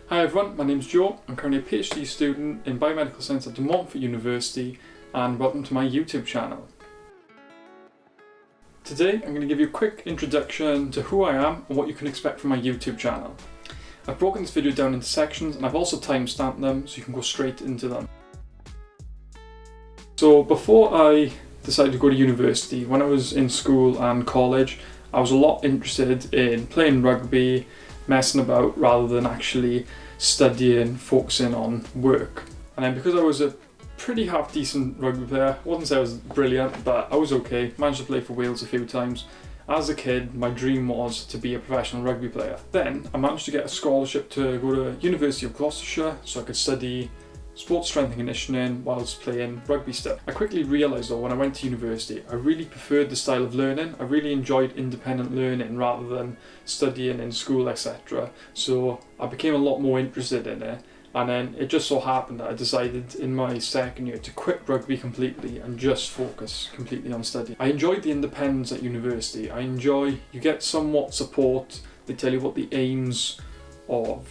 Hi everyone, my name's Joe. I'm currently a Ph.D. student in biomedical science at Montfort University, and welcome to my YouTube channel. Today I'm going to give you a quick introduction to who I am and what you can expect from my YouTube channel. I've broken this video down into sections and I've also time-stamped them so you can go straight into them. So before I decided to go to university, when I was in school and college, I was a lot interested in playing rugby, messing about rather than actually studying, focusing on work. And then because I was a pretty half decent rugby player, I wouldn't say I was brilliant, but I was okay, managed to play for Wales a few times. As a kid, my dream was to be a professional rugby player. Then I managed to get a scholarship to go to University of Gloucestershire so I could study sports strength and conditioning whilst playing rugby stuff. I quickly realised though when I went to university I really preferred the style of learning. I really enjoyed independent learning rather than studying in school, etc. So I became a lot more interested in it, and then it just so happened that I decided in my second year to quit rugby completely and just focus completely on study. I enjoyed the independence at university. You get somewhat support, they tell you what the aims of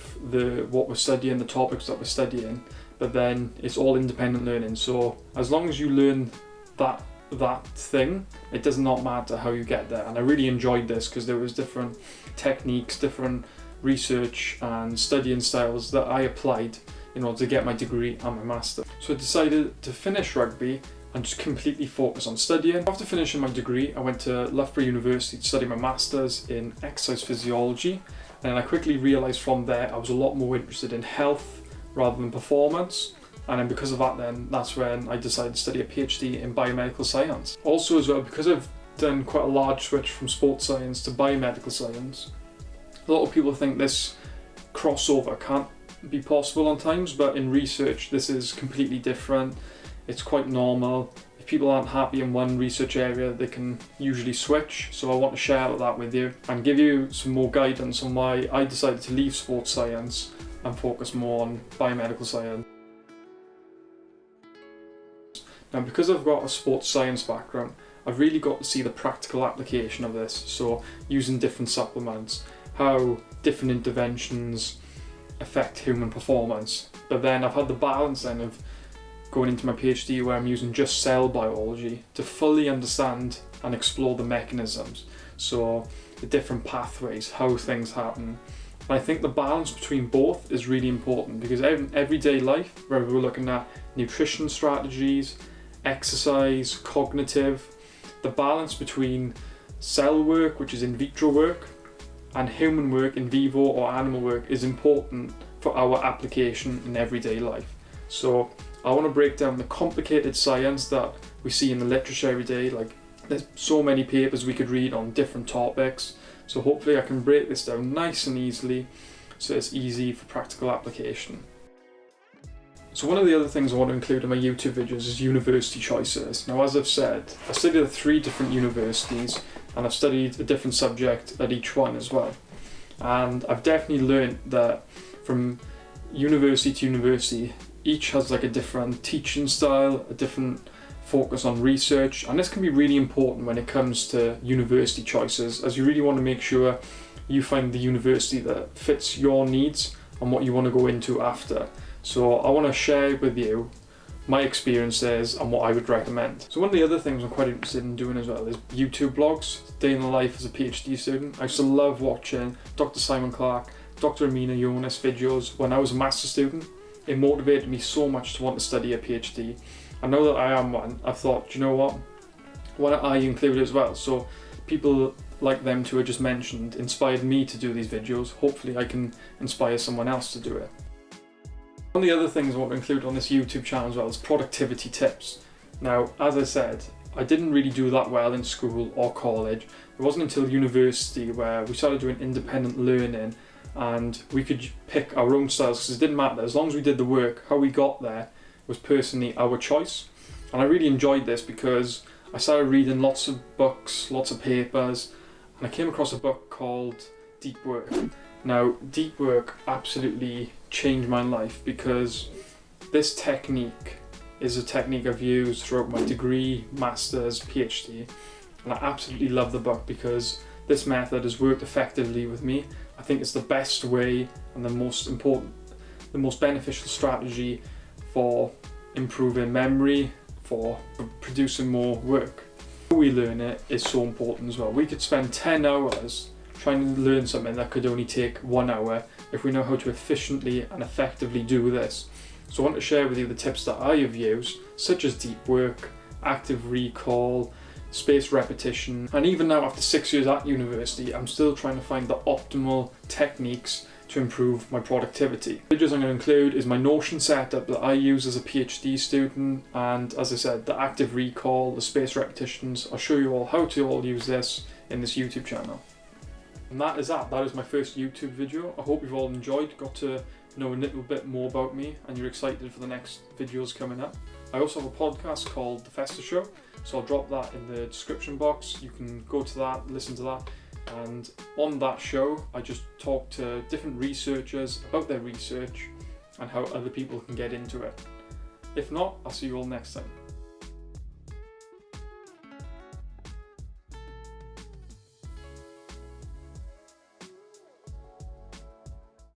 what we're studying, the topics that we're studying, but then it's all independent learning. So as long as you learn that thing, it does not matter how you get there. And I really enjoyed this because there was different techniques, different research and studying styles that I applied in order to get my degree and my master. So I decided to finish rugby and just completely focus on studying. After finishing my degree, I went to Loughborough University to study my masters in exercise physiology, and I quickly realised from there I was a lot more interested in health rather than performance, and then because of that that's when I decided to study a PhD in biomedical science. Also as well, because I've done quite a large switch from sports science to biomedical science, a lot of people think this crossover can't be possible on times, but in research this is completely different. It's quite normal. If people aren't happy in one research area, they can usually switch. So I want to share that with you and give you some more guidance on why I decided to leave sports science and focus more on biomedical science. Now, because I've got a sports science background, I've really got to see the practical application of this. So using different supplements, how different interventions affect human performance. But then I've had the balance then of going into my PhD where I'm using just cell biology to fully understand and explore the mechanisms. So the different pathways, how things happen. I think the balance between both is really important because in everyday life, where we're looking at nutrition strategies, exercise, cognitive, the balance between cell work, which is in vitro work, and human work, in vivo or animal work, is important for our application in everyday life. So I want to break down the complicated science that we see in the literature every day. Like, there's so many papers we could read on different topics. So hopefully I can break this down nice and easily so it's easy for practical application. So one of the other things I want to include in my YouTube videos is university choices. Now, as I've said, I studied at 3 different universities and I've studied a different subject at each one as well. And I've definitely learned that from university to university, each has like a different teaching style, a different focus on research, and this can be really important when it comes to university choices, as you really want to make sure you find the university that fits your needs and what you want to go into after. So I want to share with you my experiences and what I would recommend. So one of the other things I'm quite interested in doing as well is YouTube blogs, day in the life as a PhD student. I used to love watching Dr. Simon Clark, Dr. Amina Yunus videos when I was a master's student. It motivated me so much to want to study a PhD. And now that I am one, I've thought, you know what, why don't I include it as well? So people like them two I just mentioned inspired me to do these videos. Hopefully I can inspire someone else to do it. One of the other things I want to include on this YouTube channel as well is productivity tips. Now, as I said, I didn't really do that well in school or college. It wasn't until university where we started doing independent learning and we could pick our own styles, because it didn't matter. As long as we did the work, how we got there was personally our choice. And I really enjoyed this because I started reading lots of books, lots of papers, and I came across a book called Deep Work. Now, deep work absolutely changed my life because this technique is a technique I've used throughout my degree, master's, PhD, and I absolutely love the book because this method has worked effectively with me. I think it's the best way and the most important the most beneficial strategy for improving memory, for producing more work. How we learn it is so important as well. We could spend 10 hours trying to learn something that could only take 1 hour if we know how to efficiently and effectively do this. So I want to share with you the tips that I have used, such as deep work, active recall, spaced repetition, and even now after 6 years at university, I'm still trying to find the optimal techniques to improve my productivity. The videos I'm going to include is my Notion setup that I use as a PhD student, and as I said, the active recall, the spaced repetitions. I'll show you all how to all use this in this YouTube channel. And that is my first YouTube video. I hope you've all enjoyed, got to know a little bit more about me, and you're excited for the next videos coming up. I also have a podcast called The Festa Show, so I'll drop that in the description box. You can go to that, listen to that, and on that show I just talk to different researchers about their research and how other people can get into it. If not, I'll see you all next time.